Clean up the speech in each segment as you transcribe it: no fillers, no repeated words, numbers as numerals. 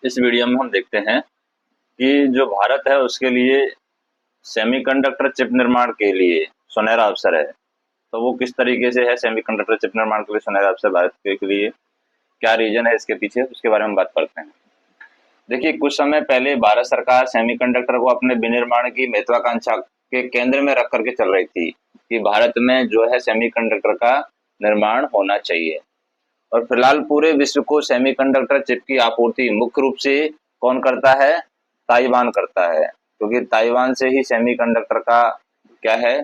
इस वीडियो में हम देखते हैं कि जो भारत है उसके लिए सेमीकंडक्टर चिप निर्माण के लिए सुनहरा अवसर है। तो वो किस तरीके से है सेमीकंडक्टर चिप निर्माण के लिए सुनहरा अवसर भारत के लिए, क्या रीजन है इसके पीछे, उसके बारे में बात करते हैं। देखिए, कुछ समय पहले भारत सरकार सेमीकंडक्टर को अपने विनिर्माण की महत्वाकांक्षा के केंद्र में रख करके चल रही थी कि भारत में जो है सेमीकंडक्टर का निर्माण होना चाहिए। और फिलहाल पूरे विश्व को सेमीकंडक्टर चिप की आपूर्ति मुख्य रूप से कौन करता है? ताइवान करता है, क्योंकि ताइवान से ही सेमीकंडक्टर का क्या है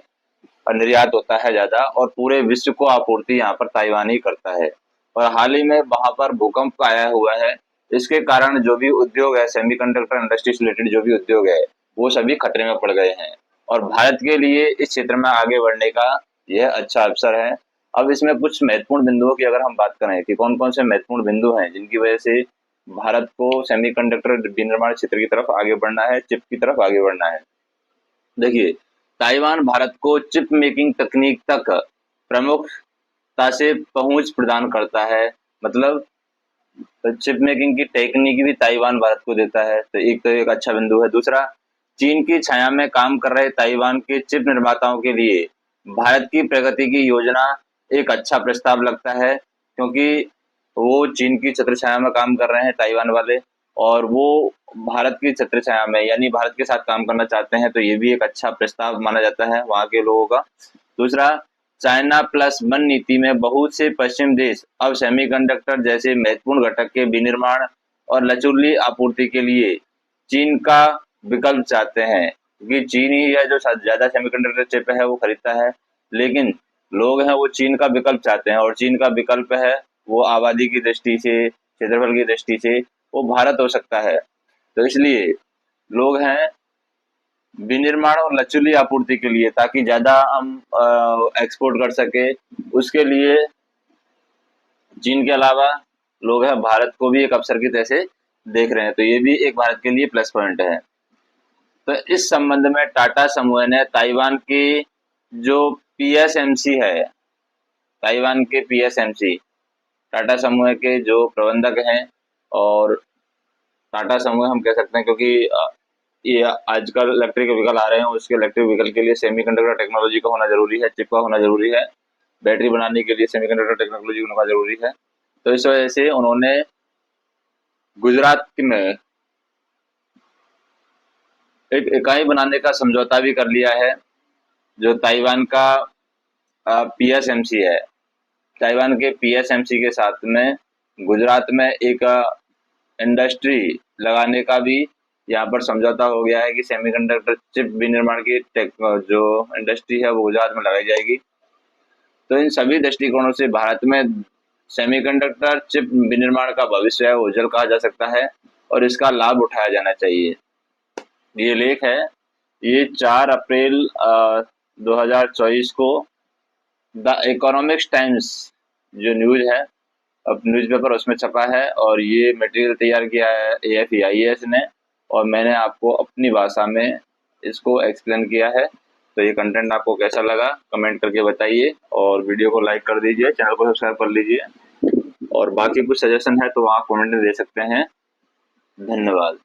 निर्यात होता है ज़्यादा, और पूरे विश्व को आपूर्ति यहाँ पर ताइवान ही करता है। और हाल ही में वहाँ पर भूकंप आया हुआ है, इसके कारण जो भी उद्योग है, सेमीकंडक्टर इंडस्ट्री से रिलेटेड जो भी उद्योग है, वो सभी खतरे में पड़ गए हैं। और भारत के लिए इस क्षेत्र में आगे बढ़ने का यह अच्छा अवसर है। अब इसमें कुछ महत्वपूर्ण बिंदुओं की अगर हम बात करें कि कौन कौन से महत्वपूर्ण बिंदु हैं जिनकी वजह से भारत को सेमीकंडक्टर विनिर्माण क्षेत्र की तरफ आगे बढ़ना है, चिप की तरफ आगे बढ़ना है। देखिए, ताइवान भारत को चिप मेकिंग तकनीक तक प्रमुखता से पहुंच प्रदान करता है। मतलब चिप मेकिंग की टेक्निक भी ताइवान भारत को देता है, तो एक अच्छा बिंदु है। दूसरा, चीन की छाया में काम कर रहे ताइवान के चिप निर्माताओं के लिए भारत की प्रगति की योजना एक अच्छा प्रस्ताव लगता है, क्योंकि वो चीन की छत्र छाया में काम कर रहे हैं ताइवान वाले, और वो भारत की छत्र छाया में यानी भारत के साथ काम करना चाहते हैं, तो ये भी एक अच्छा प्रस्ताव माना जाता है वहाँ के लोगों का। दूसरा, चाइना प्लस वन नीति में बहुत से पश्चिम देश अब सेमीकंडक्टर जैसे महत्वपूर्ण घटक के विनिर्माण और लचीली आपूर्ति के लिए चीन का विकल्प चाहते हैं, क्योंकि चीन ही है जो ज्यादा सेमीकंडक्टर चिप है वो खरीदता है, लेकिन लोग हैं वो चीन का विकल्प चाहते हैं, और चीन का विकल्प है वो आबादी की दृष्टि से, क्षेत्रफल की दृष्टि से वो भारत हो सकता है। तो इसलिए लोग हैं विनिर्माण और लचीली आपूर्ति के लिए, ताकि ज्यादा हम एक्सपोर्ट कर सके, उसके लिए चीन के अलावा लोग हैं भारत को भी एक अवसर की तरह से देख रहे हैं, तो ये भी एक भारत के लिए प्लस पॉइंट है। तो इस संबंध में टाटा समूह ने ताइवान की जो पीएसएमसी है, ताइवान के पीएसएमसी टाटा समूह के जो प्रबंधक हैं, और टाटा समूह हम कह सकते हैं क्योंकि ये आजकल इलेक्ट्रिक व्हीकल आ रहे हैं, उसके इलेक्ट्रिक व्हीकल के लिए सेमीकंडक्टर टेक्नोलॉजी का होना जरूरी है, चिप का होना जरूरी है, बैटरी बनाने के लिए सेमीकंडक्टर टेक्नोलॉजी होना जरूरी है। तो इस वजह से उन्होंने गुजरात में एक इकाई बनाने का समझौता भी कर लिया है, जो ताइवान का पीएसएमसी है। ताइवान के पीएसएमसी के साथ में गुजरात में एक इंडस्ट्री लगाने का भी यहाँ पर समझौता हो गया है कि सेमीकंडक्टर चिप विनिर्माण की जो इंडस्ट्री है वो गुजरात में लगाई जाएगी। तो इन सभी दृष्टिकोणों से भारत में सेमीकंडक्टर चिप विनिर्माण का भविष्य है उज्जवल कहा जा सकता है, और इसका लाभ उठाया जाना चाहिए। ये लेख है, ये 4 अप्रैल 2024 को द इकोनॉमिक्स टाइम्स जो न्यूज है, अब न्यूज़पेपर उसमें छपा है, और ये मटेरियल तैयार किया है AFEIS ने, और मैंने आपको अपनी भाषा में इसको एक्सप्लेन किया है। तो ये कंटेंट आपको कैसा लगा कमेंट करके बताइए, और वीडियो को लाइक कर दीजिए, चैनल को सब्सक्राइब कर लीजिए, और बाकी कुछ सजेशन है तो आप कमेंट में दे सकते हैं। धन्यवाद।